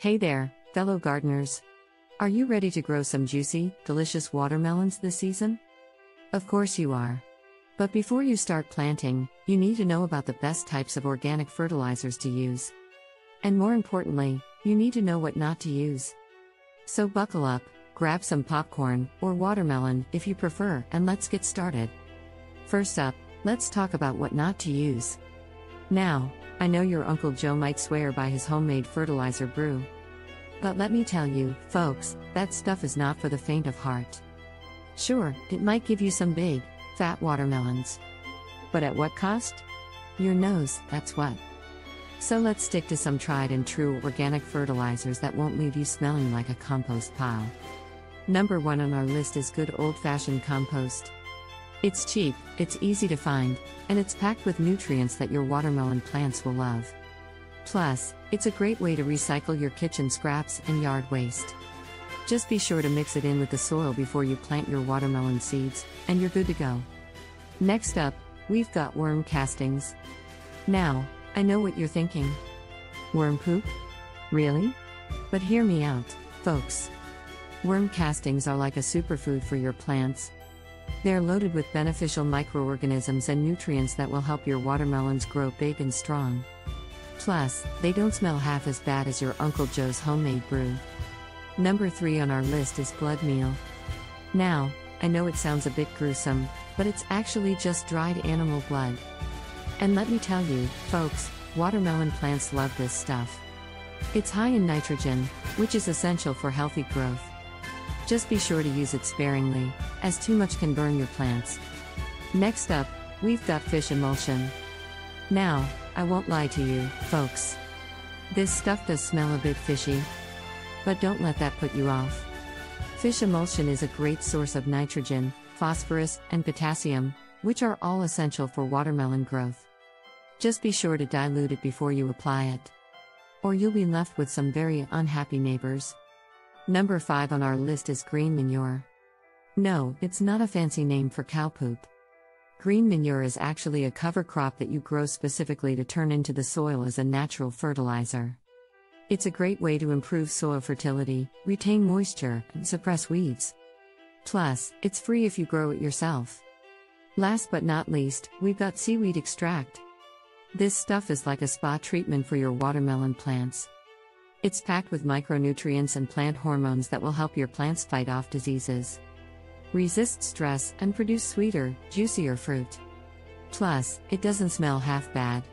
Hey there, fellow gardeners. Are you ready to grow some juicy, delicious watermelons this season? Of course you are. But before you start planting, you need to know about the best types of organic fertilizers to use. And more importantly, you need to know what not to use. So buckle up, grab some popcorn, or watermelon if you prefer, and let's get started. First up, let's talk about what not to use. Now, I know your Uncle Joe might swear by his homemade fertilizer brew. But let me tell you, folks, that stuff is not for the faint of heart. Sure, it might give you some big, fat watermelons. But at what cost? Your nose, that's what. So let's stick to some tried and true organic fertilizers that won't leave you smelling like a compost pile. Number 1 on our list is good old-fashioned compost. It's cheap, it's easy to find, and it's packed with nutrients that your watermelon plants will love. Plus, it's a great way to recycle your kitchen scraps and yard waste. Just be sure to mix it in with the soil before you plant your watermelon seeds, and you're good to go. Next up, we've got worm castings. Now, I know what you're thinking. Worm poop? Really? But hear me out, folks. Worm castings are like a superfood for your plants. They're loaded with beneficial microorganisms and nutrients that will help your watermelons grow big and strong. Plus, they don't smell half as bad as your Uncle Joe's homemade brew. Number 3 on our list is blood meal. Now, I know it sounds a bit gruesome, but it's actually just dried animal blood. And let me tell you, folks, watermelon plants love this stuff. It's high in nitrogen, which is essential for healthy growth. Just be sure to use it sparingly, as too much can burn your plants. Next up, we've got fish emulsion. Now, I won't lie to you, folks. This stuff does smell a bit fishy. But don't let that put you off. Fish emulsion is a great source of nitrogen, phosphorus, and potassium, which are all essential for watermelon growth. Just be sure to dilute it before you apply it. Or you'll be left with some very unhappy neighbors. Number 5 on our list is green manure. No, it's not a fancy name for cow poop. Green manure is actually a cover crop that you grow specifically to turn into the soil as a natural fertilizer. It's a great way to improve soil fertility, retain moisture, and suppress weeds. Plus, it's free if you grow it yourself. Last but not least, we've got seaweed extract. This stuff is like a spa treatment for your watermelon plants. It's packed with micronutrients and plant hormones that will help your plants fight off diseases, resist stress, and produce sweeter, juicier fruit. Plus, it doesn't smell half bad.